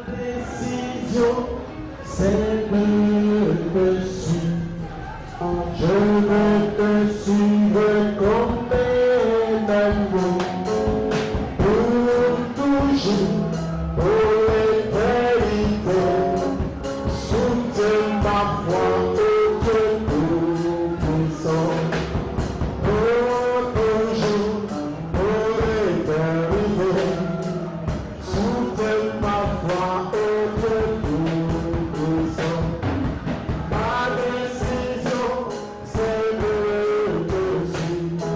décision, c'est de te suivre. Je veux te suivre comme un amour. Pour toujours, pour l'éternité. Soutiens ma foi, ô Dieu tout-puissant. Pour toujours, pour l'éternité. Soutiens ma foi, ô Dieu tout-puissant. Ma décision, c'est de te suivre.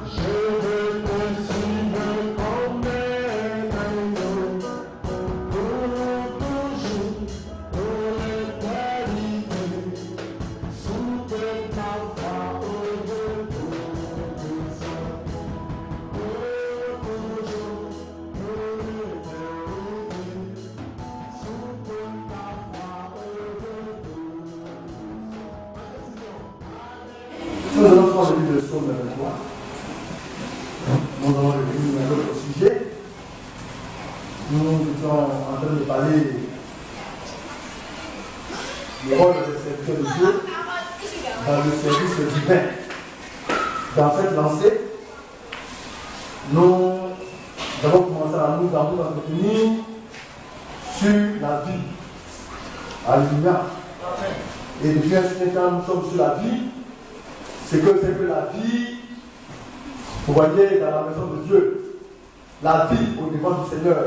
Je veux te suivre comme un agneau. Pour toujours, pour l'éternité. Soutiens ma foi, ô Dieu tout-puissant. Pour toujours, pour l'éternité. Soutiens ma foi, ô Dieu tout-puissant. Nous allons prendre le livre de Psaume 23. Nous allons revenir à l'autre sujet. Nous étions en train de parler du rôle des serviteurs de Dieu dans le service divin. Dans cette lancée, nous avons commencé à nous entretenir sur la vie. Alléluia. Et depuis un certain temps, nous sommes sur la vie. C'est que la vie, vous voyez, dans la maison de Dieu, la vie au devant du Seigneur.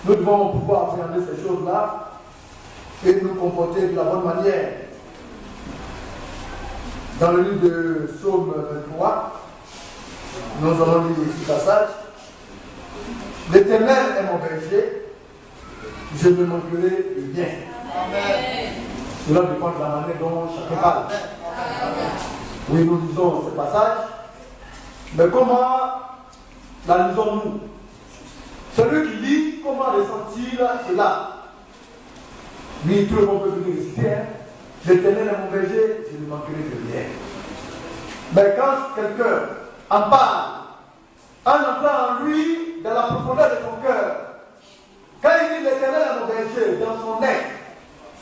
Nous devons pouvoir appréhender ces choses-là et nous comporter de la bonne manière. Dans le livre de Psaume 23, nous allons lire ce passage. L'Éternel est mon berger, je ne manquerai de rien. Cela dépend de la manière dont chacun parle. Oui, nous lisons ce passage, mais comment la lisons-nous? Celui qui lit, comment ressentir cela? Oui, tout le monde peut venir réciter. L'Éternel est mon berger, je ne manquerai de rien. Mais quand quelqu'un en parle, en entrant en lui, dans la profondeur de son cœur, quand il dit l'Éternel est mon berger, dans son être,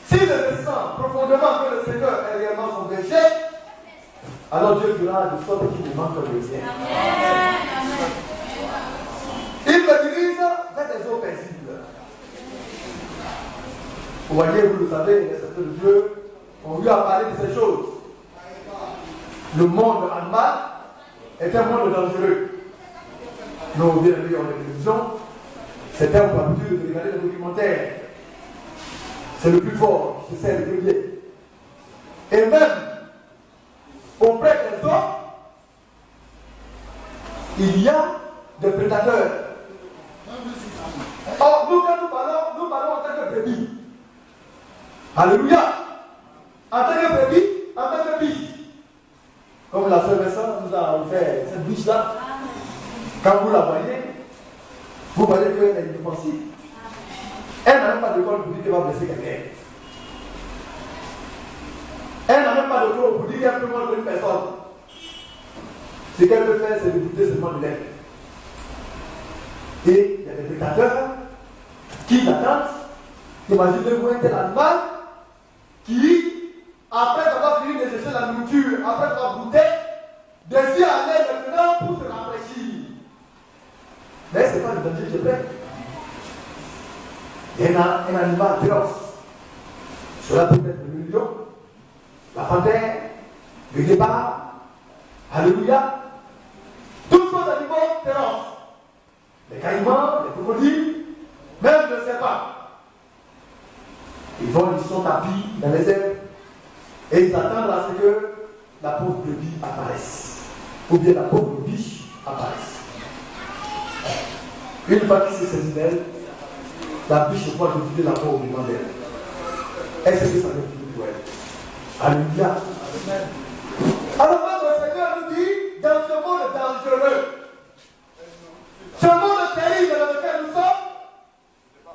s'il ressent profondément que le Seigneur est réellement son berger, alors Dieu fera de sorte qu'il ne manque de rien. Il me dirige vers des eaux paisibles. Vous voyez, vous le savez, les serviteurs de Dieu ont eu à parler de ces choses. Le monde animal est un monde dangereux. Nous, bien aimés, on a la télévision, certains ont l'habitude de regarder les documentaires. C'est le plus fort qui se sert de briller. Et même auprès des hommes, il y a des prédateurs. Or, nous, quand nous parlons en tant que brebis. Alléluia. En tant que brebis, en tant que biche. Comme la sœur Vincent nous a offert cette biche-là. Quand vous la voyez, vous voyez qu'elle est inoffensive. Elle n'a même pas de corps pour dire qu'elle va blesser quelqu'un. Elle n'a même pas de corps pour dire qu'elle peut mordre une personne. Ce qu'elle peut faire, c'est de goûter seulement de l'air. Et il y a des prédateurs qui l'attendent. Imaginez-vous un tel animal qui, après avoir fini de chercher la nourriture, après avoir goûté, désire aller maintenant pour se rafraîchir. Mais ce n'est pas le danger que je fais. Il y a un animal féroce. Cela peut être le lion, la panthère, le guépard, alléluia. Tous ces animaux féroces. Les caïmans, les crocodiles, même le serpent. Ils sont tapis dans les airs et ils attendent à ce que la pauvre brebis apparaisse. Ou bien la pauvre biche apparaisse. Une fois qu'il s'est saisi d'elle, la biche croit de la pauvre devant elle. Est-ce que ça veut dire pour elle? Alléluia. Alors le Seigneur nous dit, dans ce monde dangereux, ce monde terrible dans lequel nous sommes,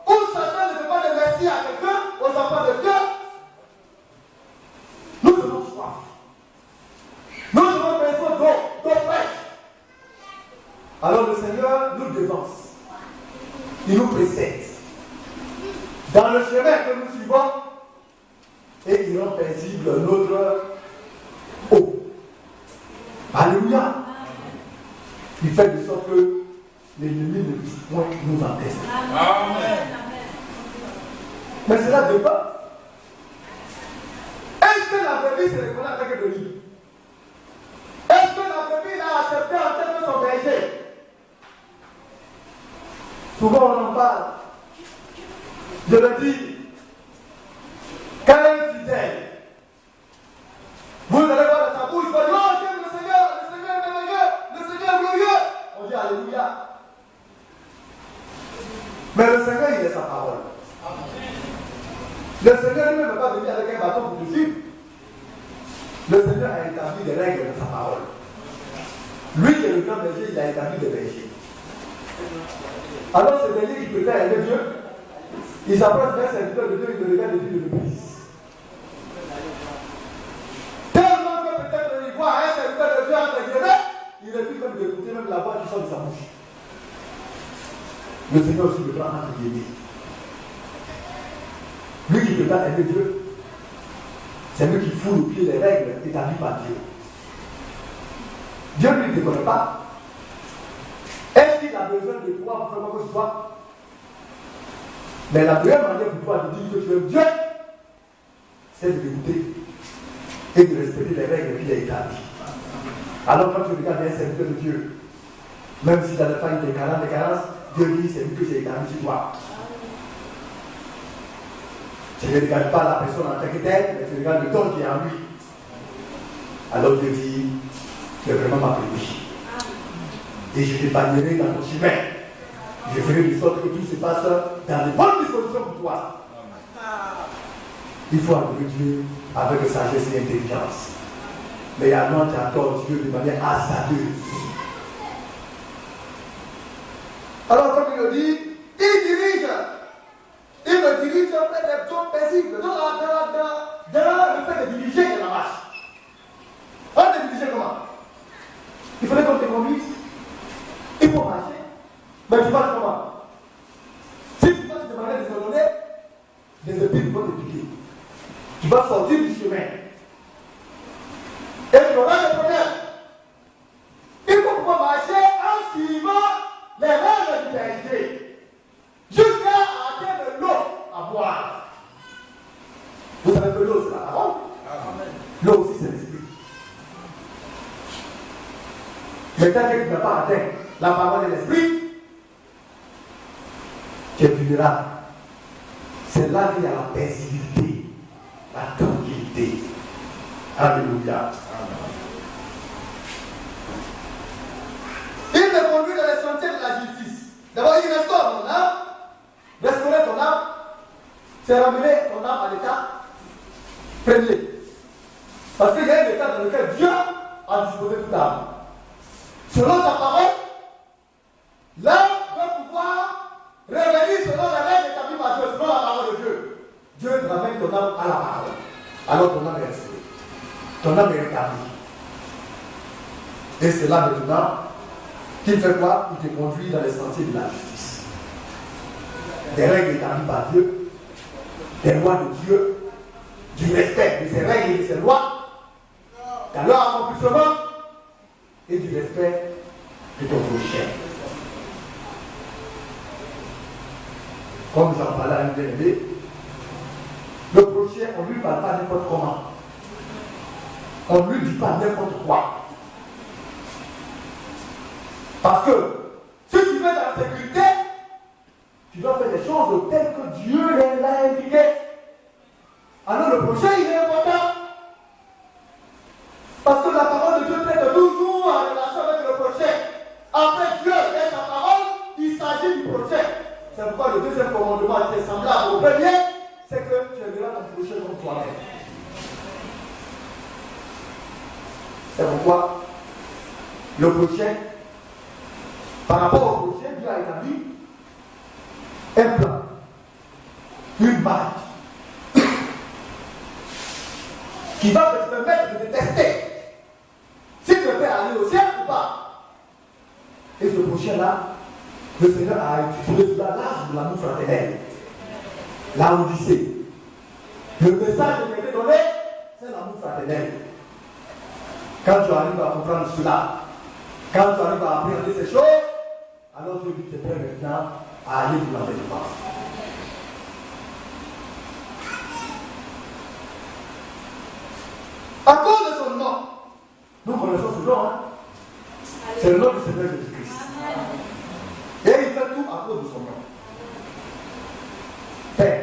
où Satan ne fait pas de merci à quelqu'un, aux enfants de Dieu, nous avons soif. Nous avons besoin d'eau fraîche. Alors le Seigneur nous dévance. Il nous précède. dans le chemin que nous suivons et il rend paisible notre eau. Alléluia. Il fait de sorte que l'ennemi ne puisse point nous empêcher. Amen. Mais cela dépend. Est-ce que la brebis se reconnaît avec le lit? Est-ce que la brebis a accepté en tant que son berger? Souvent on en parle. Je le dis. Quand un fidèle, vous allez voir dans sa bouche, il va dire, oh j'aime le Seigneur merveilleux, le Seigneur glorieux. On dit Alléluia. Mais le Seigneur, il est sa parole. Le Seigneur lui-même ne va pas venir avec un bâton pour nous suivre. Le Seigneur a établi des règles de sa parole. Lui qui est le grand berger, il a établi des bergers. Alors ces bergers qui prétendent aimer Dieu, ils approchent d'un serviteur de Dieu, ils le regardent depuis le début. Tellement que peut-être il voit un serviteur de Dieu entre guillemets, il refuse même d'écouter même la voix qui sort de sa bouche. Le Seigneur aussi le prend entre guillemets. Lui qui prétend aimer Dieu, c'est lui qui foule au pied les règles établies par Dieu. Dieu ne te connaît pas. Est-ce qu'il a besoin de toi pour faire quoi que ce soit? Mais la meilleure manière pour toi de dire que tu aimes Dieu, c'est de l'écouter et de respecter les règles qu'il a établies. Alors quand tu regardes un serviteur de Dieu, même si dans le temps il est des carences, Dieu dit c'est lui que j'ai établi sur toi. Tu ne regardes pas la personne en tant que telle, mais tu regardes le don qui est en lui. Alors Dieu dit, tu es vraiment ma brebis. Et je t'épargnerai dans ton chemin. Je ferai de sorte que tout se passe dans de bonnes dispositions pour toi. Il faut adorer Dieu avec sagesse et intelligence. Mais alors tu adores Dieu de manière hasardeuse. Alors comme il le dit, il me dirige vers des zones paisibles. Dans le fait de diriger de la marche. On te diriger comment? Il faudrait qu'on te conduise. Il faut marcher. Mais tu marches comment? Si tu passes de manière désordonnée, les épines vont te piquer. Tu vas sortir du chemin. Et tu auras des problèmes. Il faut pouvoir marcher en suivant les règles du berger. Jusqu'à atteindre l'eau à boire. Vous savez que l'eau, c'est la parole. L'eau aussi, c'est l'esprit. Mais tant que tu n'as pas atteint la parole de l'esprit, tu es vulnérable. C'est là qu'il y a la paisibilité, la tranquillité. Alléluia. Il me conduit dans les sentiers de la justice. D'abord, il restaure ton âme. Restaurer ton âme, c'est ramener ton âme à l'état premier. Parce qu'il y a un état dans lequel Dieu a disposé toute âme. Selon sa parole, l'âme doit pouvoir revenir selon la règle établie par Dieu, selon la parole de Dieu. Dieu te ramène ton âme à la parole. Alors ton âme est restaurée. Ton âme est rétablie. Et c'est là maintenant qu'il fait quoi? Il te conduit dans les sentiers de la justice. Des règles établies par Dieu, des lois de Dieu, du respect de ses règles et de ses lois, de leur accomplissement et du respect de ton prochain. Comme j'en parlais à une bien-aimée, le prochain, on ne lui parle pas n'importe comment. On ne lui dit pas n'importe quoi. Parce que si tu veux dans la sécurité, tu dois faire des choses telles que Dieu l'a indiqué. Alors le prochain, il est important. Parce que la parole de Dieu traite toujours en relation avec le prochain. Après Dieu et sa parole, il s'agit du prochain. C'est pourquoi le deuxième commandement qui est semblable au premier, c'est que tu aimeras ton prochain comme toi-même. C'est pourquoi le prochain, par rapport au prochain, Dieu a établi un plan, une marque qui va te permettre de tester si tu peux aller au ciel ou pas. Et ce prochain-là, le Seigneur a utilisé cela l'âge de l'amour fraternel. la Odyssée. Le message qui était donné, c'est l'amour fraternel. Quand tu arrives à comprendre cela, quand tu arrives à appréhender ces choses, alors Dieu te prêt maintenant à aller dans la délivrance. À cause de son nom, nous connaissons ce nom, hein? C'est le nom du Seigneur Jésus-Christ. Et il fait tout à cause de son nom. Père,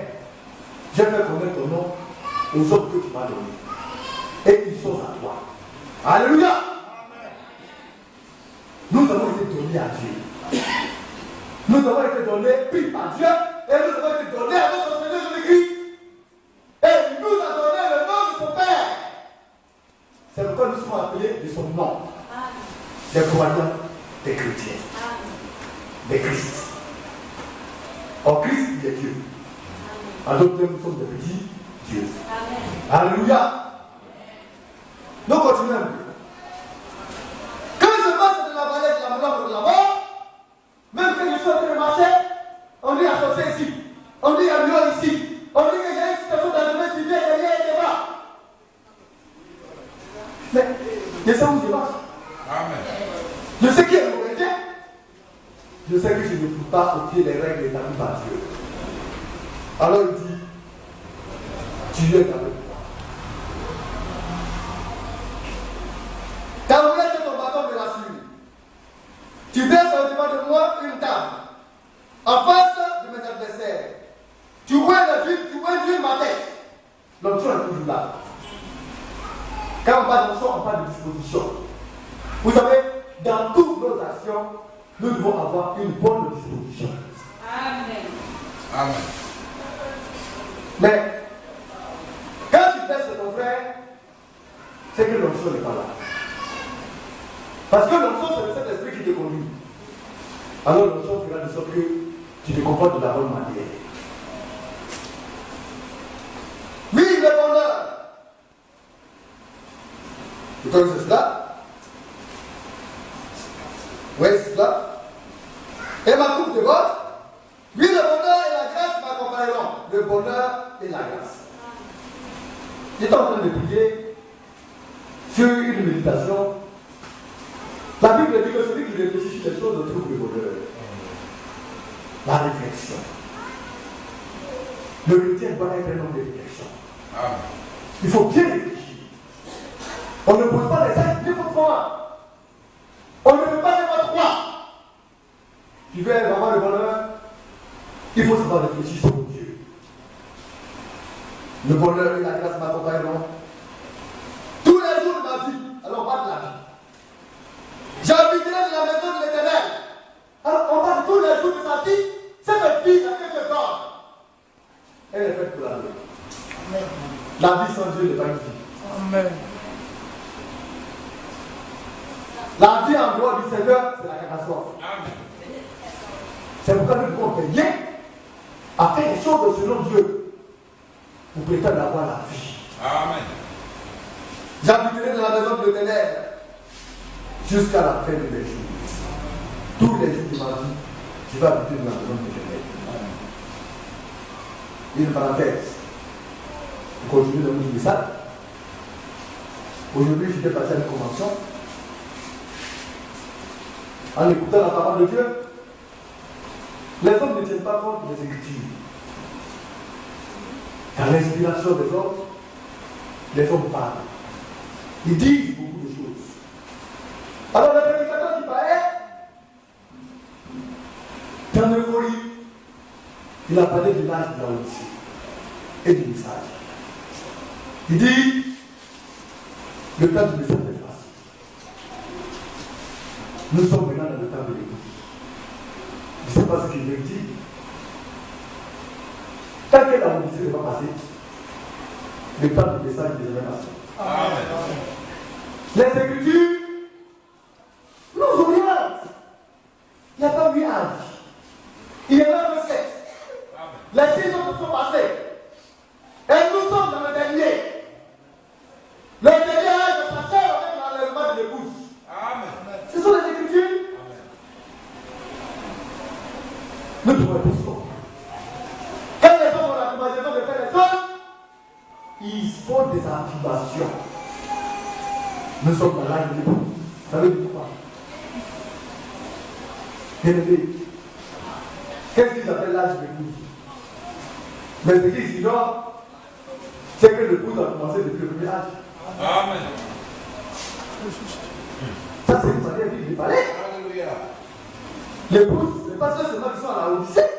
je fais connaître ton nom aux hommes que tu m'as donnés. Et ils sont à toi. Alléluia. Nous avons été donnés à Dieu. Nous avons été donnés, pris par Dieu, et nous avons été donnés à notre Seigneur Jésus-Christ. Et il nous a donné le nom de son Père. C'est pourquoi nous sommes appelés de son nom. Des croyants, des chrétiens, des Christ. En Christ, il est Dieu. En d'autres termes, nous sommes des petits dieux. Alléluia. Nous continuons un peu. Quand je passe de la vallée de la mort de la mort, même quand je suis en train de marcher, on dit associé ici, on dit un lion ici, on dit qu'il y a une situation d'animé qui vient derrière et devant. Mais je sais où je marche. Amen. Je sais qui est le chrétien. Je sais que je ne peux pas copier les règles établies par Dieu. Alors il dit, tu es avec moi. Quand vous êtes ton bâton me rassure, tu baisses au-devant de moi une table, en face de mes adversaires. Tu vois Dieu ma tête. L'option est toujours là. Quand on parle d'option, on parle de disposition. Vous savez, dans toutes nos actions, nous devons avoir une bonne disposition. Amen. Amen. Mais, quand tu baisses ton frère, c'est que l'option n'est pas là. Parce que l'option, c'est le Saint-Esprit qui te conduit. Alors l'option fera de sorte que tu te comportes de la bonne manière. Oui, le bonheur. Vous connaissez cela? Oui, c'est cela. Et ma coupe de vote. Oui, le bonheur et la grâce m'accompagneront. Le bonheur et la grâce. J'étais en train de prier sur une méditation. La Bible dit que celui qui réfléchit sur les choses trouve le bonheur. La réflexion. Le chrétien doit être un homme de réflexion. Il faut bien réfléchir. On ne pose pas les actes n'importe comment. On ne fait pas n'importe quoi. Tu veux avoir le bonheur, il faut savoir réfléchir sur Dieu. Le bonheur et la grâce m'accompagneront tous les jours de ma vie. Alors, pas de la vie. J'habiterai dans la maison de l'Éternel. Alors, on parle tous les jours de sa vie. Cette vie, la Dieu te donne. Elle est faite pour la vie. La vie sans Dieu n'est pas une vie. Amen. La vie en dehors du Seigneur, c'est la catastrophe. Amen. C'est pourquoi nous devons veiller à faire les choses selon Dieu pour prétendre avoir la vie. Amen. J'habiterai dans la maison de l'Éternel jusqu'à la fin de mes jours. Tous les jours de ma vie, je vais habiter dans la maison de l'Éternel. Une parenthèse. On continue dans notre message. Aujourd'hui, j'étais passé à une convention. En écoutant la parole de Dieu, les hommes ne tiennent pas compte des Écritures. Dans l'inspiration des hommes, les hommes parlent. Ils disent beaucoup de choses. Alors le prédicateur qui parlait, dans l'euphorie, il a parlé de l'âge de la Odyssée et du message. Il dit, le temps du message est facile. Nous sommes maintenant dans le temps de l'écoute. Je ne sais pas ce qu'il veut dire. Tant que la Odyssée n'est pas passée, le temps du message est déjà passé. Amen. Les Écritures nous orientent. Il n'y a pas 8 âges. Il y en a que 7. Les saisons sont passées. Et nous sommes dans le dernier. Le dernier âge de sa sœur avec l'enlèvement de l'épouse. Amen. Ce sont les Écritures. Nous devons être forts. Quand les hommes ont la faut des affirmations. Nous sommes dans l'âge de l'époux. Ça veut dire quoi? Bien-aimé, qu'est-ce qu'ils appellent l'âge de l'épouse? Mais ce qu'ils ignorent, c'est que l'épouse a commencé depuis le premier âge. Amen. Ça, c'est une manière de parler. Alléluia. L'épouse, ce n'est pas seulement qui sont à la Odyssée.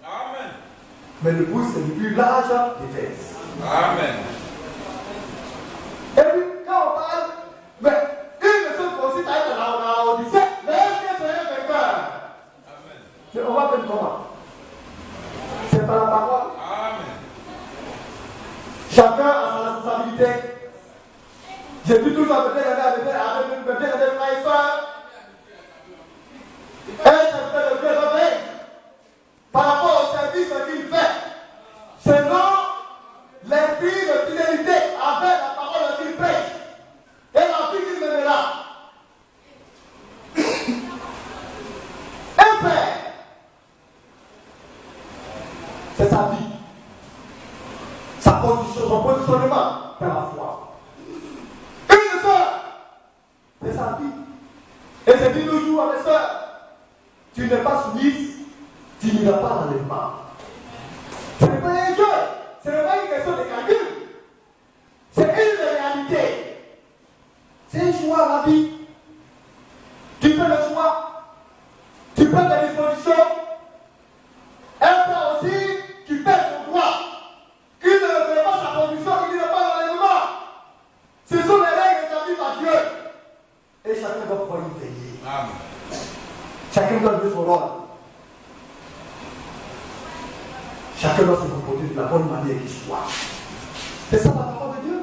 Amen. Mais l'épouse, c'est depuis l'âge des fesses. Amen. Et puis, quand on parle, mais une personne consiste à être à la Odyssée, mais est-ce que c'est un vainqueur? Amen. Mais on va faire comment? C'est par la parole. Amen. Chacun a sa responsabilité. J'ai dit toujours avec mes frères et sœurs. Un serviteur de Dieu revient par rapport au service qu'il fait. Selon l'esprit de fidélité avec la parole qu'il prêche et la vie qu'il mènera. Un frère, c'est sa vie, sa position, son positionnement dans la foi. Une sœur, c'est sa vie. Et je dis toujours à mes sœurs, tu n'es pas soumise, tu n'iras pas dans l'enlèvement. Ce n'est pas un jeu, ce n'est pas une question de calcul. C'est une réalité. C'est un choix à la vie. Tu fais le choix, tu prends tes dispositions. Un frère aussi qui pèse son droit, qui ne fait pas sa position, qui n'est pas dans l'enlèvement. Ce sont les règles établies par Dieu. Et chacun doit pouvoir y veiller. Amen. Chacun doit jouer son rôle. Chacun doit se comporter de la bonne manière qu'il soit. C'est ça la parole de Dieu.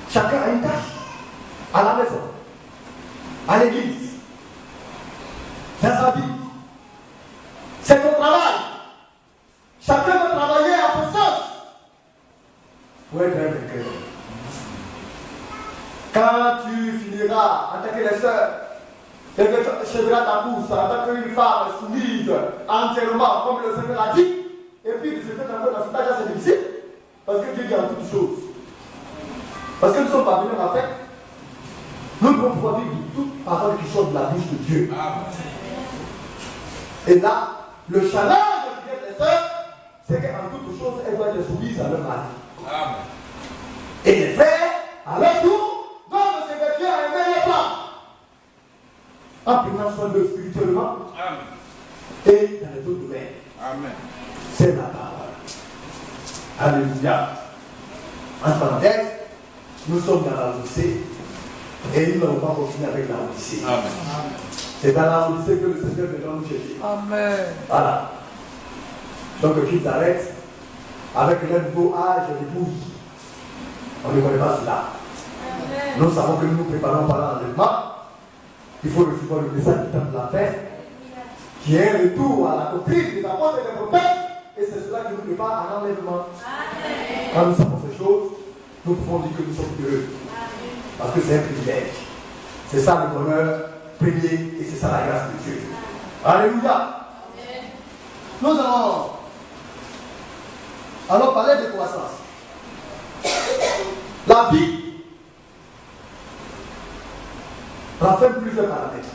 Chacun a une tâche. À la maison, à l'église, dans sa vie. C'est ton travail. Chacun doit travailler à son sens pour être un vainqueur. Quand tu finiras en tant que les sœurs, et que tu achèveras ta course en tant qu'une femme soumise entièrement, comme le Seigneur l'a dit, et puis de se faire encore dans cet âge, c'est difficile, parce que Dieu dit en toutes choses. Parce que nous sommes parvenus en fait, nous devons pouvoir vivre toute parole qui sort de la bouche de Dieu. Amen. Et là, le challenge des sœurs, c'est qu'en toutes choses, elles doivent être soumises à leur mari. Amen. Et les frères, à leur tour, doivent se vêtir à un meilleur plan. En prenant soin d'eux spirituellement Amen. et dans les autres domaines. Amen. C'est la parole. Alléluia. En parenthèse, nous sommes dans la Odyssée et nous n'allons pas continuer avec la Odyssée. Amen. C'est dans la Odyssée que le Seigneur viendra nous chercher. Amen. Voilà. Donc qu'ils arrêtent avec le nouveau âge d'épouse. On ne connaît pas cela. Nous savons que nous nous préparons par l'enlèvement. Il faut recevoir le message du temps de la fête, qui est un retour à la doctrine des apôtres et des prophètes, et c'est cela qui nous prépare à l'enlèvement. Quand nous savons ces choses, nous pouvons dire que nous sommes heureux. Parce que c'est un privilège. C'est ça le bonheur premier, et c'est ça la grâce de Dieu. Alléluia. Nous allons parler de croissance. La vie renferme plusieurs paramètres.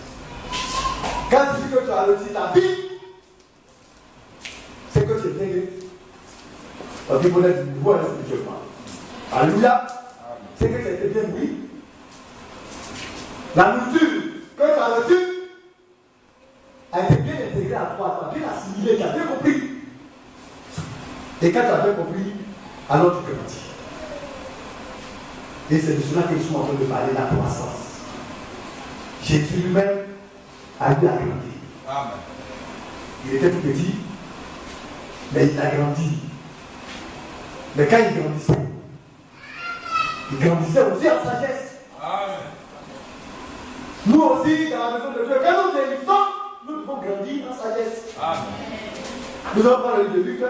Quand tu dis que tu as réussi ta vie, c'est que tu es bien guéri. Donc il faut être du nouveau spirituellement. Alléluia. C'est que tu as été bien nourri. La nourriture que tu as reçue a été bien intégrée à toi, tu as bien assimilé, tu as bien compris. Et quand tu as bien compris, alors tu grandis. Et c'est de cela que nous sommes en train de parler, la croissance. Jésus lui-même a eu à grandir. Amen. Il était tout petit, mais il a grandi. Mais quand il grandissait aussi en sagesse. Amen. Nous aussi, dans la maison de Dieu, quand nous vieillissons, nous devons grandir en sagesse. Amen. Nous allons prendre le livre de Luc.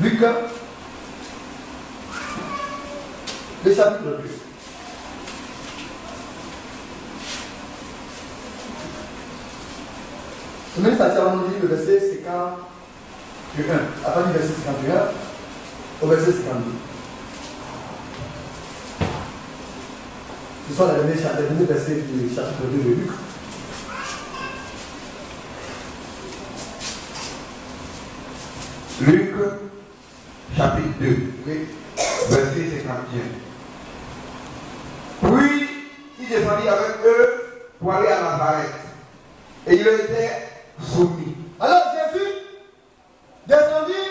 Luc, le chapitre 2. Le ministre a dit le verset 51, à partir du verset 51 au verset 52. Ce sont les derniers versets du chapitre 2 de Luc. Luc, chapitre 2, Oui. verset 51. Puis, il descendit avec eux pour aller à Nazareth. Et il était soumis. Alors Jésus descendit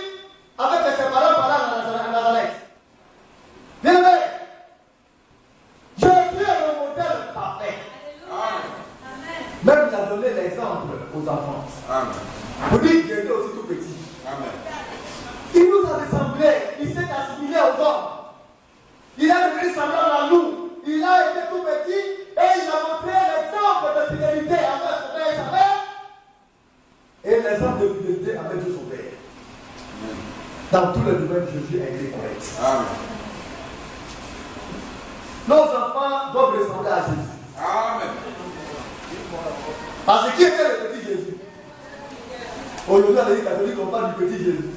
avec ses parents par là à Nazareth. Bien aimé, Jésus est le modèle parfait. Même il a donné l'exemple aux enfants. Amen. Vous dites qu'il était aussi tout petit. Amen. Il nous a ressemblé, il s'est assimilé aux hommes. Il a devenu semblable à nous. Il a été tout petit et il a montré l'exemple de fidélité avec son père et sa mère. Et l'exemple de fidélité avec Dieu son père. Dans tous les domaines, Jésus a été correct. Amen. Nos enfants doivent ressembler à Jésus. Amen. Parce que qui était le petit Jésus? Aujourd'hui, dans l'Église catholique, on parle du petit Jésus.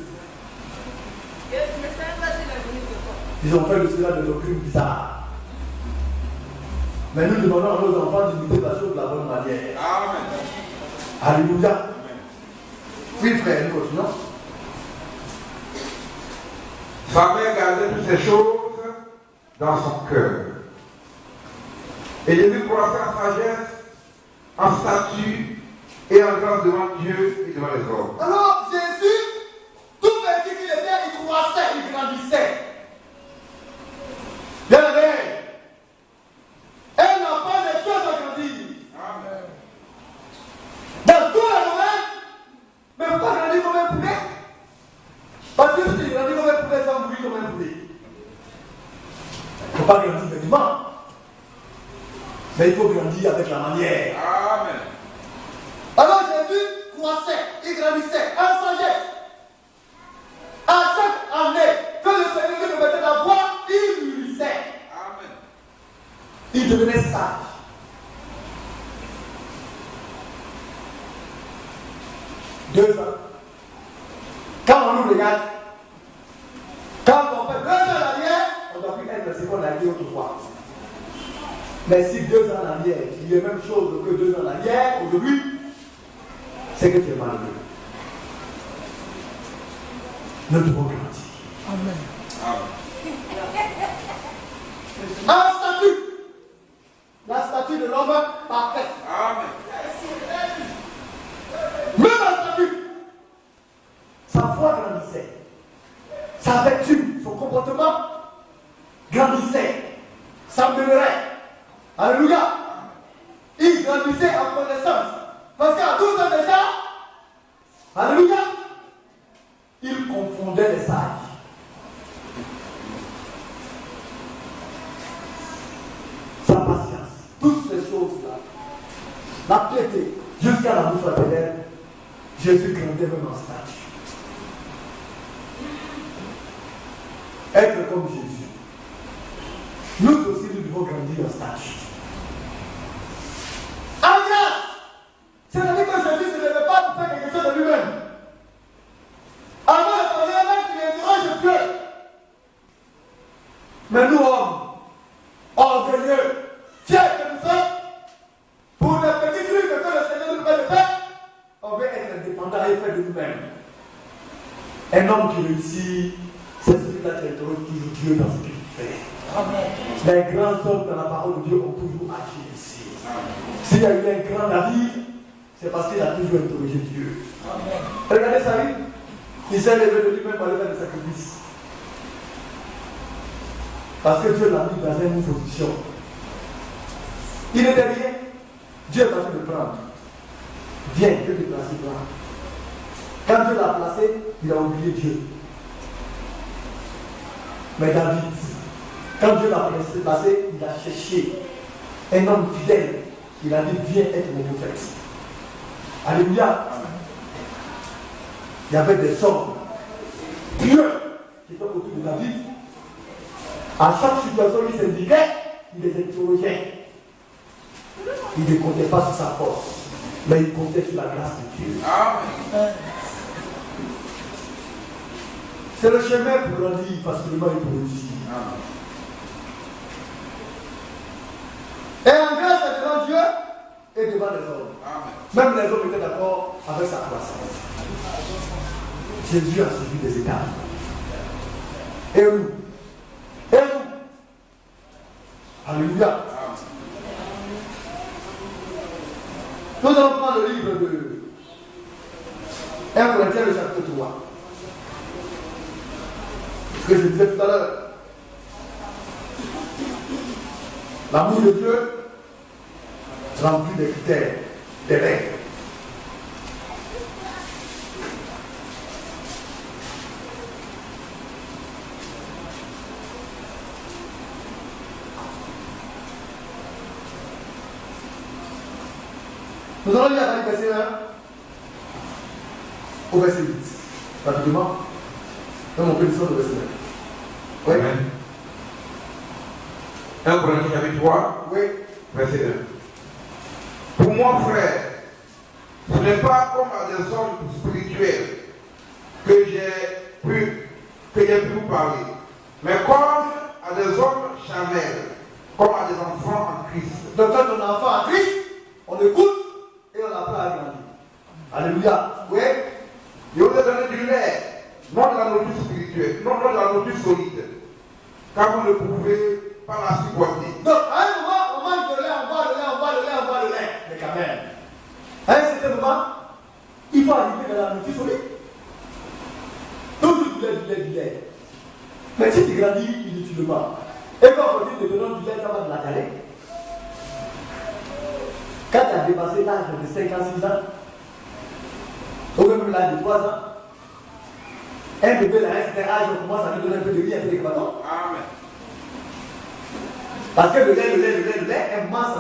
Ils ont fait de cela de doctrines bizarres. Mais nous demandons à nos enfants d'imiter la chose de la bonne manière. Amen. Alléluia. Oui, frère, nous continuons. Sa mère gardait toutes ces choses dans son cœur. Et Jésus croissait en sagesse, en statut et en grâce devant Dieu et devant les hommes. Alors, Jésus, tout petit qu'il était, il croissait, il grandissait. Bien aimé, un enfant ne peut pas grandir. Amen. Dans tous les domaines, mais il ne faut pas grandir comme un poulet. Parce que si tu grandis comme un poulet, tu vas mourir comme un poulet. Il ne faut pas grandir bêtement. Mais il faut grandir avec la manière. Amen. Alors Jésus croissait, il grandissait en sagesse. À chaque année que le Seigneur lui mettait la voix, il mûrissait. Amen. Il devenait sage. Deux ans. Quand on nous regarde, quand on fait 2 ans en arrière, on doit plus être ce qu'on a dit autrefois. Mais si 2 ans en arrière, il y a la même chose que 2 ans en arrière, aujourd'hui, c'est que tu es malheureux. Nous devons grandir. Amen. Un statut. La statue de l'homme parfait. Amen. Même un statut. Sa foi grandissait. Sa vertu, son comportement grandissait. S'améliorait. Alléluia. Il grandissait en connaissance. Parce qu'à 12 ans déjà, alléluia, il confondait les sages. Sa patience, toutes ces choses-là, la piété, jusqu'à la bouffe fraternelle, Jésus grandait même en statut. Être comme Jésus. Nous aussi, nous devons grandir en statut. En grâce, c'est-à-dire que Jésus ne se levait pas pour faire quelque chose de lui-même. Avant de parler à l'homme qui interroge Dieu. Mais nous, hommes, orgueilleux, fiers que nous sommes, pour des petits trucs que le Seigneur nous permet de faire, on veut être indépendant et faire de nous-mêmes. Un homme qui réussit, c'est celui-là qui interroge toujours Dieu dans ce qu'il fait. Amen. Les grands hommes dans la parole de Dieu ont toujours agi ici. S'il y a eu un grand David, c'est parce qu'il a toujours interrogé Dieu. Amen. Regardez sa vie. Il s'est levé de lui-même pour aller faire des sacrifices. Parce que Dieu l'a mis dans une position. Il n'était rien. Dieu est parti le prendre. Viens, je vais te placer là. Quand Dieu l'a placé, il a oublié Dieu. Mais David, quand Dieu l'a placé, il a cherché un homme fidèle. Il a dit, viens être mon prophète. Alléluia. Il y avait des hommes pieux qui étaient autour de David. À chaque situation, il s'indiquait, il les interrogeait. Il ne comptait pas sur sa force. Mais il comptait sur la grâce de Dieu. Amen. C'est le chemin pour grandir facilement et pour réussir. Et en grâce devant Dieu et devant les hommes. Même les hommes étaient d'accord avec sa croissance. Jésus a suivi des étapes. Et nous? Et nous? Alléluia. Nous allons prendre le livre de 1 Corinthiens, le chapitre 3. Ce que je disais tout à l'heure. L'amour de Dieu remplit des critères, des règles. Nous allons lire à partir du verset 1 au verset 8. Rapidement. Dans mon prédiction de verset 9. Oui. Amen. 1 Corinthiens chapitre 3, Oui. verset 1. Pour moi, frère, ce n'est pas comme à des hommes spirituels que j'ai pu vous parler, mais comme à des hommes charnels, comme à des enfants en Christ. Donc quand on est enfant en Christ, on écoute et on apprend à grandir. Alléluia. Oui. Je vous ai donné du lait, non de la nourriture spirituelle, non de la nourriture solide, car vous ne pouvez pas la supporter. Donc à un moment, on mange de lait, on boit de lait, on boit de lait, on boit de lait. Mais quand même, à un certain moment, il faut arriver dans la nourriture solide. Toujours du lait, du lait, du lait. Mais si tu grandis inutilement, et quand on dit de donner du lait, ça va de la galère. Quand tu as dépassé l'âge de 5 ans, 6 ans, ou même l'âge de 3 ans, un bébé là, à un certain âge, on commence à lui donner un peu de riz, un peu de bâton. Amen. Parce que le lait, un masse,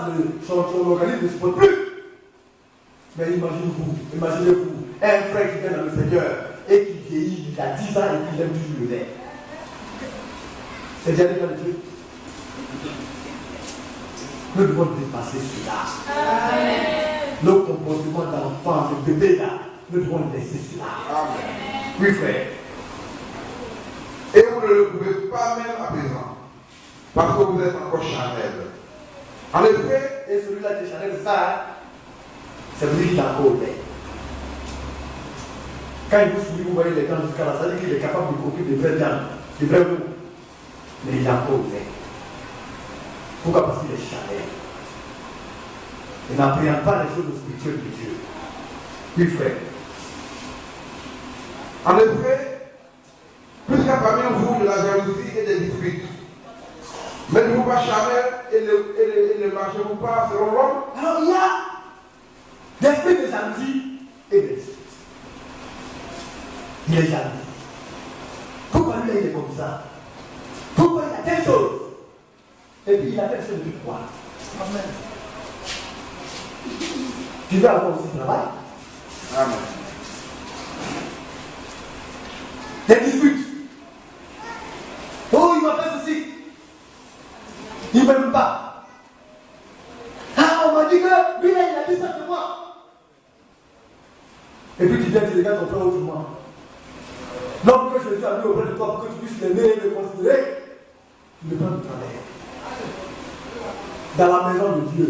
son organisme ne supporte plus. Mais imaginez-vous, un frère qui vient dans le Seigneur et qui vieillit, il a 10 ans et qui aime toujours le lait. C'est déjà le cas de Dieu. Nous devons dépasser cela. Amen. Nos comportements d'enfants, de bébés là, nous devons laisser cela. Amen. Oui, frère. Et vous ne le pouvez pas même à présent, parce que vous êtes encore charnel. En effet, Et celui-là qui est charnel, c'est ça, hein? C'est lui qui est encore au lait. Quand il vous sourit, vous voyez les dents jusqu'à là, ça veut dire qu'il est capable de copier des vraies dents, des vrais mots. Mais il est encore au lait. Pourquoi? Parce qu'il est charnel. Il n'appréhende pas les choses spirituelles de Dieu. Oui, frère. En effet, puisqu'il y a parmi vous de la jalousie et des disputes, n'êtes-vous pas charnel et ne marchez-vous pas selon l'homme? Alors il y a l'esprit de jalousie et de dispute. Il est jaloux. Pourquoi lui il est comme ça? Pourquoi il a telle chose? Et puis il a telle chose de quoi? Amen. Tu veux avoir aussi travail? Amen. Des disputes. Oh, il m'a fait ceci. Il ne m'aime pas. Ah, on m'a dit que lui, il a dit ça de moi. Et puis tu viens, tu regardes ton frère autrement. L'homme que Jésus a mis auprès de toi pour que tu puisses l'aimer et le considérer, tu le prends de travers. Dans la maison de Dieu.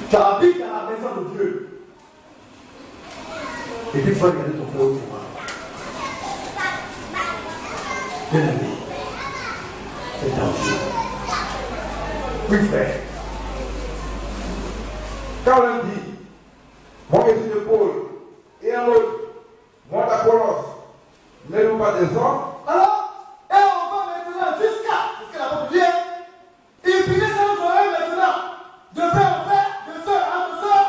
Tu habites dans la maison de Dieu. Et puis tu vas regarder ton frère autrement. Bien aimé. C'est dangereux. Oui, frère. Quand l'un dit, moi je suis de Paul, et un autre, moi d'Apollos, n'êtes-vous pas des hommes? Alors, et on va maintenant jusqu'à la porte vient. Il finit ça entre eux maintenant. De frère en frère, de sœur en sœur.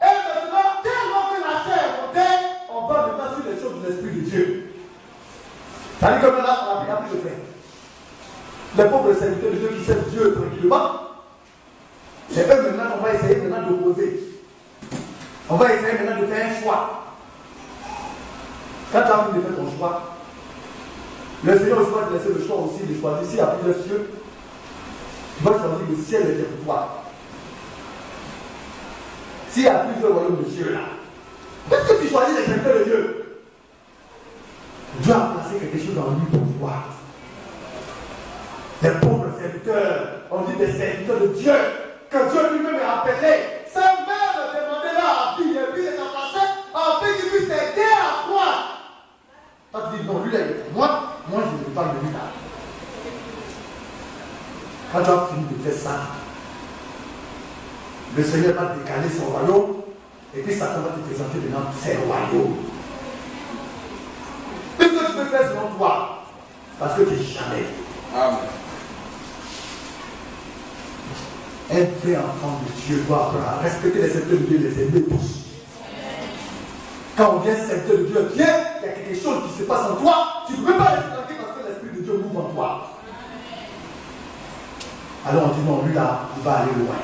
Et maintenant, tellement que la chair est montée, on va maintenant sur les choses de l'Esprit de Dieu. C'est-à-dire que maintenant, on a pris de frère. Les pauvres serviteurs de Dieu qui servent Dieu tranquillement, c'est eux maintenant qu'on va essayer maintenant d'opposer. On va essayer maintenant de faire un choix. Quand tu as fini de faire ton choix, le Seigneur aussi va te laisser le choix aussi de choisir. S'il y a plusieurs cieux, tu vas choisir le ciel était pour toi. s'il y a plusieurs royaumes de cieux là, qu'est-ce que tu choisis les serviteurs de Dieu? Dieu a placé quelque chose en lui pour voir. Les pauvres serviteurs, on dit des serviteurs de Dieu, que Dieu lui-même a appelé. Sa mère demandait là à vie, et puis il les a placés afin qu'il puisse t'aider à croire. Toi tu dis non, lui là il est pour moi, je ne parle de lui là. Quand tu as fini de faire ça, le Seigneur va décaler son royaume, et puis Satan va te présenter maintenant ses royaumes. Qu'est-ce que tu peux faire selon toi? Parce que tu n'es jamais. Amen. Un vrai enfant de Dieu doit apprendre à respecter les serviteurs de Dieu et les aimer tous. Quand on vient serviteur de Dieu, viens, il y a quelque chose qui se passe en toi, tu ne peux pas rester tranquille parce que l'Esprit de Dieu m'ouvre en toi. Alors on dit non, lui là, il va aller loin.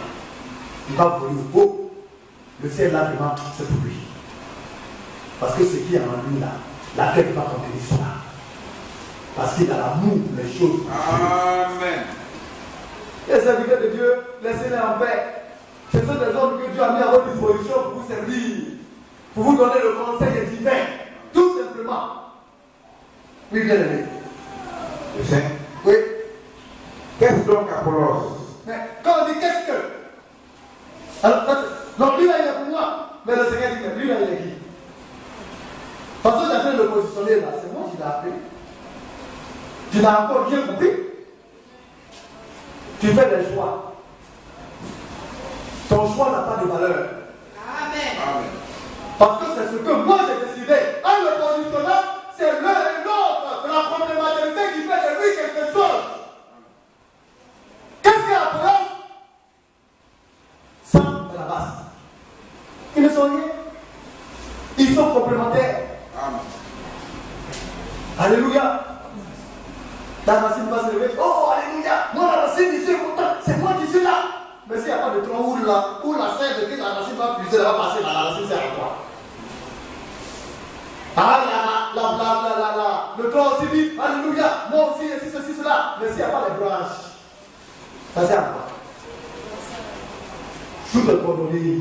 Il va voler au beau. Le ciel là, vraiment, c'est pour lui. Parce que ce qui est en lui là, la terre ne va pas contenir cela. Parce qu'il a l'amour pour les choses. Amen. Les serviteurs de Dieu, laissez-les en paix. Ce sont des hommes que Dieu a mis à votre disposition pour vous servir, pour vous donner le conseil divin. Tout simplement. Oui, bien aimé. Je sais. Oui. Qu'est-ce donc Apollos? Mais quand on dit qu'est-ce que? Alors, donc lui là il est pour moi. Mais le Seigneur dit, mais lui là il est qui? Parce que j'ai fait le positionner là, c'est moi qui l'ai appelé. Tu n'as encore rien compris. Tu fais des choix. Ton choix n'a pas de valeur. Amen. Amen. Parce que c'est ce que moi j'ai décidé. En le positionnant, c'est l'un et l'autre de la complémentarité qui fait de lui quelque chose. Qu'est-ce qu'il y a pour eux? Sans de la base. Ils ne sont rien. Ils sont complémentaires. Amen. Alléluia. La racine va se lever. Oh, alléluia. Moi, la racine ici, pourtant, c'est moi qui suis là. Mais s'il n'y a pas de tronc où la sève de la racine va puiser, elle va passer là, la racine sert à quoi? Ah là, le tronc aussi dit, alléluia, moi aussi, ceci, cela. Mais s'il n'y a pas de branches, ça sert à quoi? Tout est coordonné.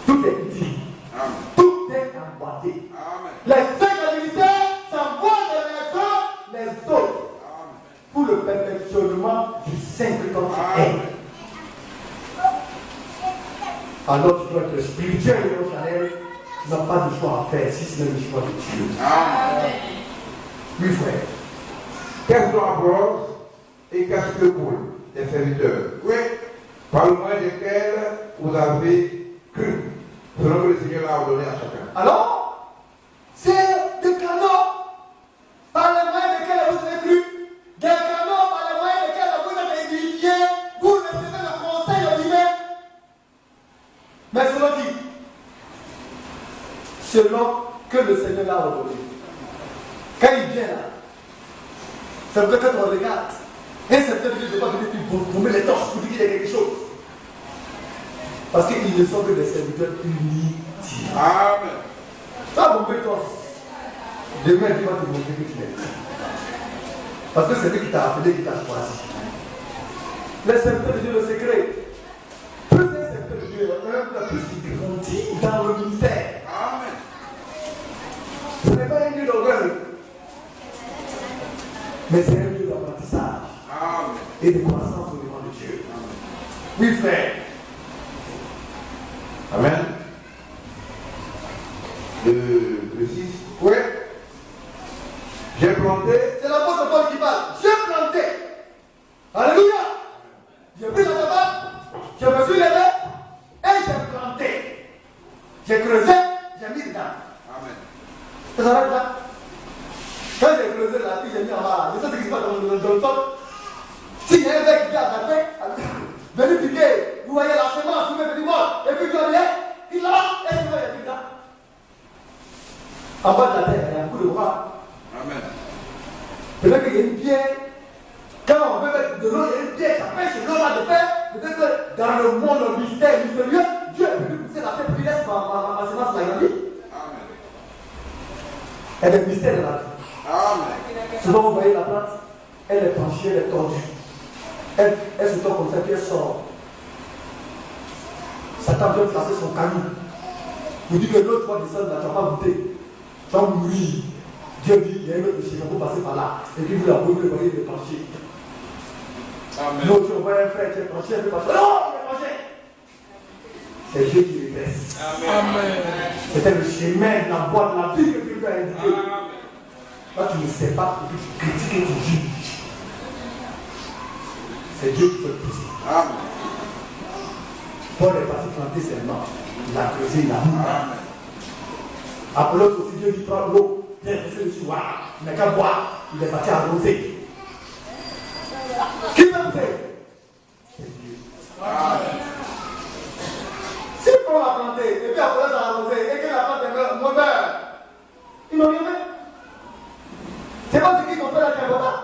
Tout est petit. Amen. Tout est emboîté. Amen. Les 5 ministères s'envoient les uns les autres pour le perfectionnement du saint que ton est. Alors tu dois être spirituel et émotionnel, tu n'as pas de choix à faire si ce n'est le choix de Dieu. Amen. Oui, frère. Qu'est-ce donc Apollos et qu'est-ce que Paul, les serviteurs? Oui. Par le moyen desquels vous avez cru, selon que le Seigneur l'a ordonné à chacun. Alors, c'est des canaux par les moyens desquels vous avez cru, des canaux par les moyens desquels vous avez édifié, vous recevez le conseil divin. Mais selon qui? Selon que le Seigneur l'a ordonné. Quand il vient là, c'est vrai que quand on regarde, un certain Dieu ne peut pas venir pour tomber les torches pour dire qu'il y a quelque chose. Parce qu'ils ne sont que des serviteurs unis. Amen. Tu vas bomber torche. Demain, Dieu va te montrer que tu l'es. Parce que c'est lui qui t'a appelé, qui t'a choisi. Les serviteurs de Dieu, le secret. Plus un serviteur de Dieu est humble, plus il grandit dans le ministère. Amen. Ce n'est pas un lieu d'orgueil, mais c'est un lieu d'apprentissage Amen. et de croissance au devant de Dieu. Oui, frère. Amen. Le 6. Oui. J'ai planté. C'est l'apôtre Paul qui parle. J'ai planté. Alléluia. J'ai pris la tabac, je me suis levé et j'ai planté. J'ai creusé, j'ai mis dedans. Amen. Ça s'arrête là. Quand j'ai creusé là, puis j'ai mis en bas. Je sais ce qui se passe dans le sol. S'il y a un mec qui vient attaquer, venez piquer, vous voyez la semence, vous mettez du mort, et puis tu vas dire, il l'a, et tu vas y aller dedans. En bas de la terre, il y a un coup de bras. Amen. Peut-être qu'il y a une pierre. Quand on veut mettre de l'eau, il y a une pierre qui empêche l'eau là de faire. Peut-être que dans le monde mystère, mystérieux, Dieu est venu pousser la terre pour qu'il laisse ma semence la grandir. Amen. Elle est le mystère de la vie. Amen. Souvent, vous voyez la plante, elle est penchée, elle est tordue. Elle se tourne comme ça, puis elle sort. Satan vient placer son caillou. Vous dites que l'autre va descendre là, tu ne vas pas goûter. Tu vas mourir. Dieu dit, il y a un autre chien, il faut passer par là. Et puis vous la voyez le plancher. L'autre, on voit un frère qui est plancher, il peut passer. Non, il est plancher. C'est Dieu qui le laisse. C'était le chemin, la voie de la vie que Dieu t'a indiqué. Là, tu ne sais pas, et puis tu critiques et tu juges. C'est Dieu qui fait le plaisir. Paul est parti planter seulement. Il a creusé, il a mis. Apollos aussi, Dieu dit prends l'eau, viens verser dessus, il n'a qu'à boire, il est parti arroser. Qui va me faire? C'est Dieu. Si Paul a planté, et puis Apollos a arrosé, et que la plante est meurt, ils n'ont rien fait. C'est pas ce qu'ils ont fait là qui est important.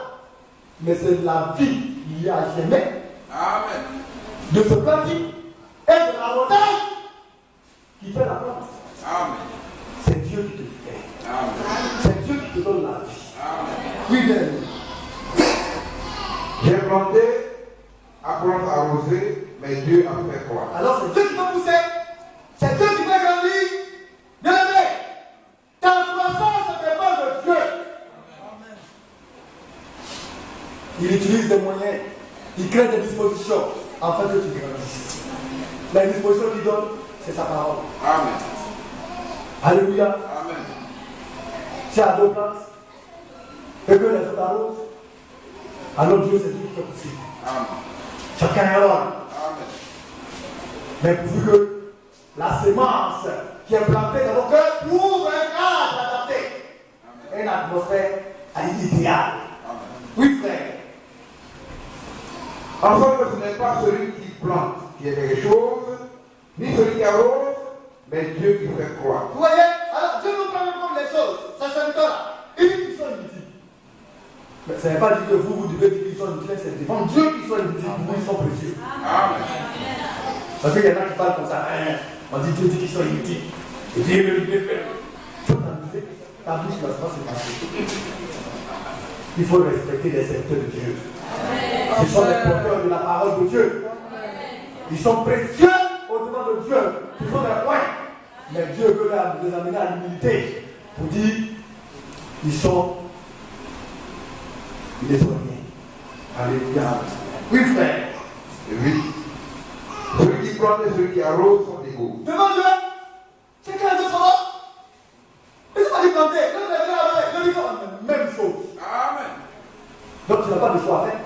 Mais c'est la vie liée à jamais de ce planting et de l'arrosage qui fait la plante. C'est Dieu qui te fait. C'est Dieu qui te donne la vie. Oui, bien. J'ai planté, Apollos a arrosé, mais Dieu a fait quoi? Alors c'est Dieu qui fait pousser. C'est Dieu qui fait grandir. Bien aimé, ta croissance dépend de Dieu. Il utilise des moyens, il crée des dispositions afin que tu grandisses. La disposition qu'il donne, c'est sa parole. Amen. Alléluia. Amen. Tu as deux plantes et que les autres arrosent, alors Dieu c'est Dieu qui fait pousser. Amen. Chacun est l'homme. Amen. Mais pourvu que la sémence qui est plantée dans vos cœurs trouve un cadre adapté, une atmosphère idéale. Oui, frère. En fait, ce n'est pas celui qui plante qui est quelque chose, ni celui qui arrose, mais Dieu qui fait quoi? Vous voyez? Alors Dieu nous prend comme les choses. Ça c'est là. Il dit qu'ils sont inutiles. Mais ça ne veut pas dire que vous devez dire qu'ils sont inutiles, c'est devant Dieu qu'ils sont inutiles, pour vous ils sont précieux. Amen. Parce qu'il y en a qui parlent comme ça. On dit Dieu dit qu'ils sont inutiles. Et Dieu veut les faire. Tu vas t'amuser. Ta bouche ne va pas se passer. Il faut respecter les serviteurs de Dieu. Ce sont les porteurs de la parole de Dieu. Ils sont précieux au-devant de Dieu. Ils sont des points. Mais Dieu veut les amener à l'humilité pour dire ils sont des soignés. Alléluia. Oui, frère. Oui. Celui qui plante et celui qui arrose sont égaux. Devant Dieu, c'est quel de son nom? Mais c'est pas du planter. Même chose. Amen. Donc tu n'as pas de choix à faire.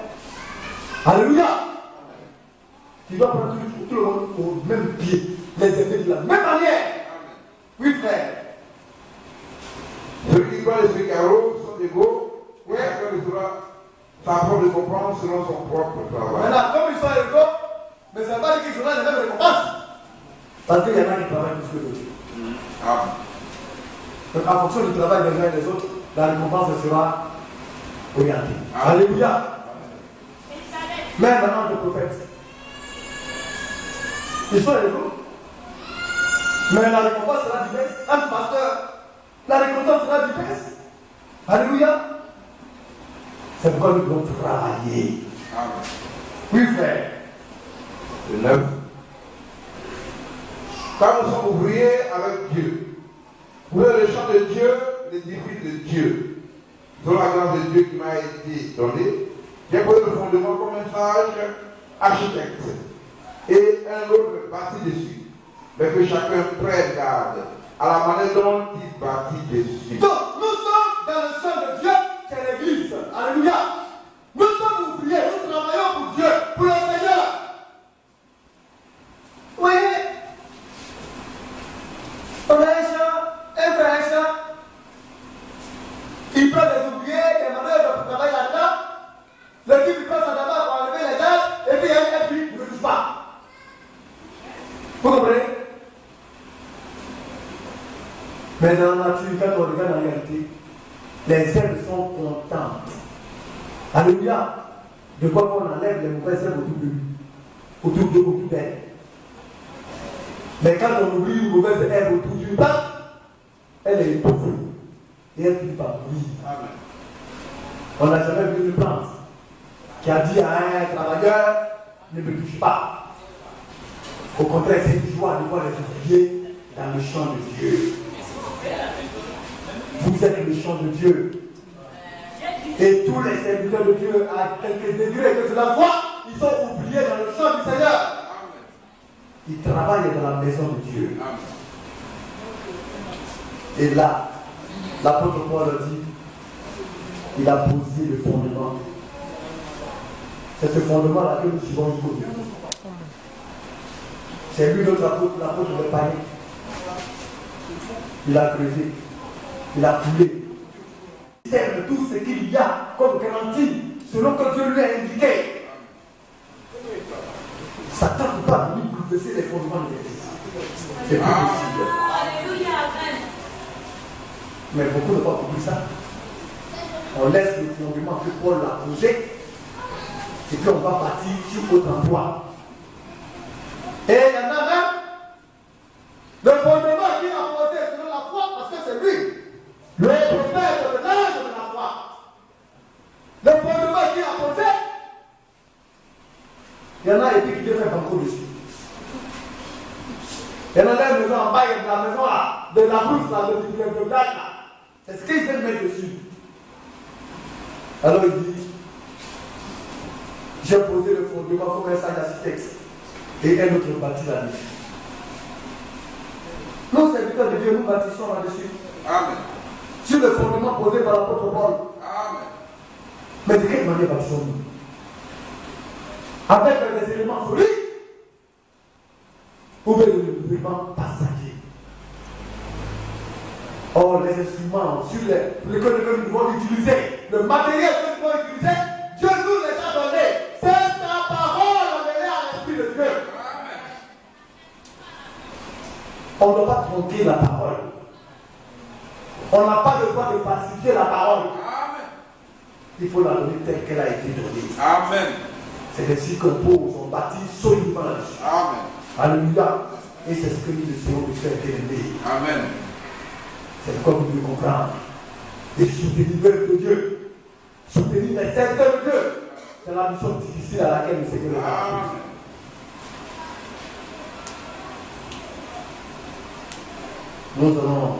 Alléluia. Tu dois prendre tout le monde au même pied, les aimer de la même manière. Oui, frère. Celui qui plante et celui qui arrose sont égaux. Oui, chacun sera sa propre récompense selon son propre travail. Maintenant, comme ils sont égaux, mais ça ne veut pas dire qu'ils seront les mêmes récompenses. Parce qu'il y en a qui travaillent plus que d'autres. Amen. Donc, en fonction du travail des uns et des autres, la récompense sera orientée. Alléluia. Même maintenant, les prophètes, ils sont égaux. Mais la récompense sera diverse. Un pasteur, la récompense sera diverse. Alléluia. C'est pourquoi nous devons travailler. Amen. Oui, frère. Le 9. Quand nous sommes ouvriers avec Dieu, pour le champ de Dieu, l'édifice de Dieu, selon la grâce de Dieu qui m'a été donnée, j'ai posé le fondement comme un sage architecte et un autre bâti dessus. Mais que chacun prenne garde à la manière dont il bâtit dessus. Donc, nous sommes dans le sein de Dieu, c'est l'église. Alléluia. Nous sommes ouvriers, nous travaillons pour Dieu, pour le Seigneur. Oui. On a un frère, il prend des ouvriers, des manœuvres pour travailler là-dedans. L'équipe il prend sa tabac pour enlever les arbres, et puis il ne touche pas. Vous comprenez? Mais dans la nature, quand on regarde la réalité, les herbes sont contentes. Alléluia. De quoi qu'on enlève les mauvaises herbes autour d'elles. Mais quand on oublie une mauvaise herbe autour d'une plante, elle est étouffée. Et elle finit par mourir. Amen. On n'a jamais vu une plante qui a dit à un travailleur, ne me touche pas. Au contraire, c'est une joie de voir les ouvriers dans le champ de Dieu. Vous êtes le champ de Dieu. Et tous les serviteurs de Dieu, à quelques degrés que cela soit, ils sont oubliés dans le champ du Seigneur. Ils travaillent dans la maison de Dieu. Et là, l'apôtre Paul dit, il a posé le fondement. C'est ce fondement-là que nous suivons jusqu'au bout. C'est lui notre apôtre, l'apôtre de païen. Il a creusé, il a coulé. Il sert tout ce qu'il y a comme garantie, selon que Dieu lui a indiqué. Satan ne peut pas venir bouleverser les fondements de l'Église. C'est plus possible. Mais beaucoup n'ont pas compris ça. On laisse le fondement que Paul l'a posé, et puis on va partir sur autre endroit. Et il y en a même, le fondement qu'il a posé selon la foi, parce que c'est lui, le prophète de l'âge de la foi. Le fondement qu'il a posé, il y en a et puis qui deviennent banco dessus. Il y en a la maison en bas, il y a la maison là, de la brousse là, de village là. C'est ce qu'ils viennent mettre dessus. Alors il dit, j'ai posé le fondement comme un sac d'architecte et un autre bâti là-dessus. Nous, serviteurs de Dieu, nous bâtissons là-dessus. Amen. Sur le fondement posé par l'apôtre Paul. Amen. Mais de quelle manière bâtissons-nous? Avec des éléments solides ou bien des éléments passagers? Or, les instruments sur lesquels nous devons utiliser, le matériel que nous devons utiliser, Dieu nous les a donnés. C'est sa parole amenée à l'Esprit de Dieu. On ne doit pas tronquer la parole. On n'a pas le droit de falsifier la parole. Amen. Il faut la donner telle qu'elle a été donnée. Amen. C'est ainsi qu'on pose, on bâtit solidement là-dessus. Amen. Alléluia. Et c'est ce que nous essayons de faire bien-aimés. Amen. C'est comme vous devez comprendre. Et soutenir l'œuvre de Dieu. Soutenir les serviteurs de Dieu. C'est la mission difficile à laquelle nous Seigneur nous a appelés. Nous allons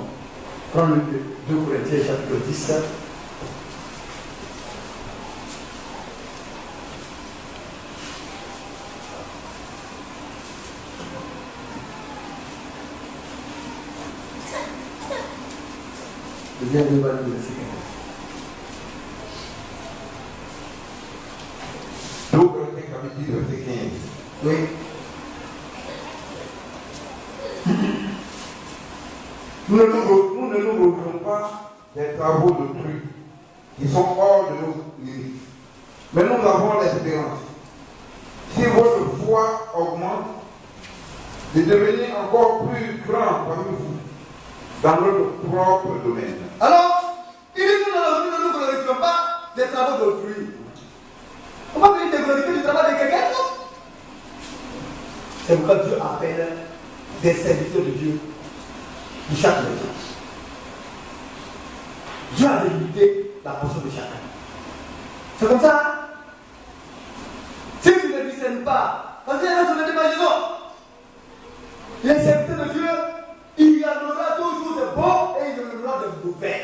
prendre le 2 Corinthiens chapitre 17. Je viens de lire le verset 15. 2 Corinthiens chapitre 10, verset 15. Oui. Nous ne nous retrouvons pas des travaux d'autrui qui sont hors de nos limites. Mais nous avons l'espérance. Si votre foi augmente, de devenir encore plus grand parmi vous dans notre propre domaine. Alors, il dit que nous ne nous glorifions pas des travaux d'autrui. On va venir te glorifier du travail de quelqu'un d'autre. C'est pourquoi Dieu appelle des serviteurs de Dieu de chaque maison. Dieu a délimité la portion de chacun. C'est comme ça. Si tu ne discernes pas, parce qu'il y a une chose de imaginons, les serviteurs de Dieu, il y en aura toujours de bons et il y en aura de mauvais.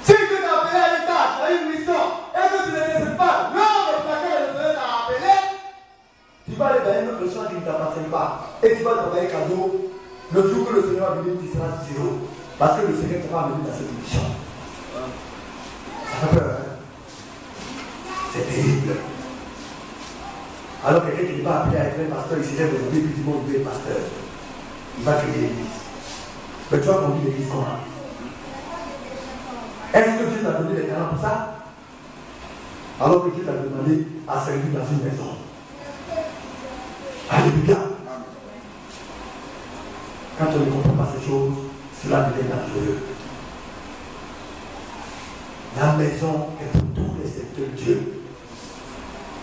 Si tu t'es appelé à une tâche, à une mission, et que tu ne décides pas l'heure pour laquelle le Seigneur t'a appelé, tu vas aller dans un autre champ qui ne t'appartient pas. Et tu vas travailler cadeau. Le jour que le Seigneur va venir, tu seras zéro. Parce que le Seigneur t'a amené dans cette mission. Ça fait peur, hein? C'est terrible. Alors quelqu'un qui n'est pas appelé à être un pasteur, il s'est lève aujourd'hui et puis dit bon, il est pasteur. Il va créer l'église. Mais tu vas conduire l'église comment? Est-ce que Dieu t'a donné les talents pour ça? Alors que Dieu t'a demandé à servir dans une maison. Alléluia. Quand on ne comprend pas ces choses, cela devient dangereux. La maison est pour tous les secteurs de Dieu.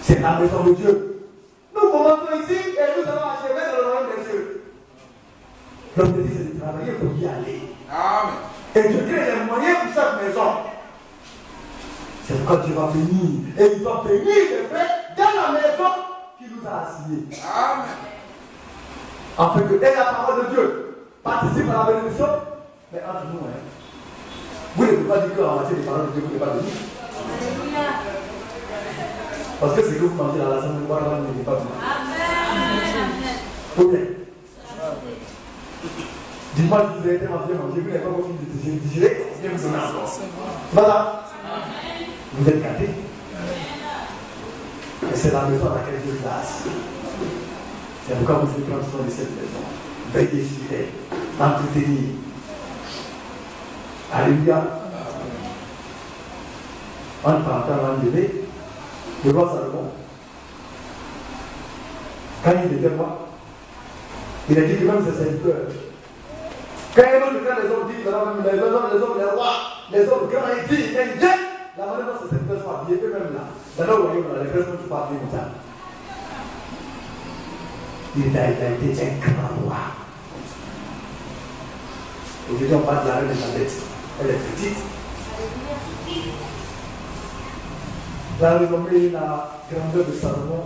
C'est la maison de Dieu. Nous commençons ici et nous allons achever dans le royaume des cieux. L'objectif c'est de travailler pour y aller. Amen. Et Dieu crée les moyens pour chaque maison. C'est pourquoi Dieu va bénir. Et il va bénir les frères dans la maison qui il nous a assignés. Amen. Afin que et la parole de Dieu participe à la bénédiction. Mais entre nous, hein, vous ne pouvez pas dire qu'en matière de parole de Dieu, vous ne pouvez pas bénir. Parce que ce que vous mangez dans la semaine, vous ne pas bénir. Amen. Dis-moi si vous avez été mangé, vous n'avez pas fini de digérer, bien vous donner encore. Voilà. Vous êtes gâtés. Et c'est la maison à laquelle Dieu vous a assis. C'est pourquoi vous devez prendre soin de cette maison. Veillez sur elle. Entretenir. Alléluia. En partant en bébé, le roi Salomon, quand il était roi, il a dit que même ses serviteurs, quand les hommes disent, les hommes, les rois, les hommes, quand ils disent, ils viennent, la manière dont ces serviteurs sont habillés, eux-mêmes là, dans le royaume, dans les frères, ne sont pas habillés comme ça. Il a été un grand roi. Aujourd'hui, on parle de la reine Elisabeth. Elle est petite. La renommée, la grandeur de Salomon,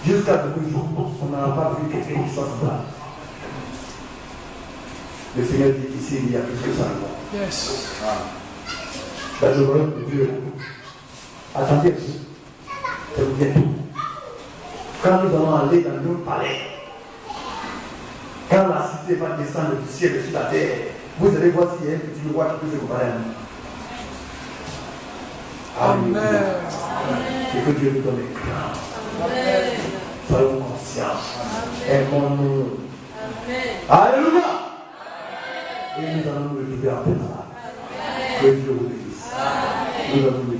jusqu'à nos jours, on n'a pas vu quelqu'un qui soit semblable. Le Seigneur dit qu'ici, il y a plus que Salomon. Yes. Dans le royaume de Dieu, attendez-vous, c'est vous bientôt. Quand nous allons aller dans nos palais, quand la cité va descendre du ciel sur la terre, vous allez voir s'il y a un petit roi qui peut se comparer à nous. Amen. C'est que Dieu nous donne les grand. Soyons conscients. Aimons-nous. Alléluia. Et nous allons nous retrouver en paix. Que Dieu vous bénisse. Nous allons nous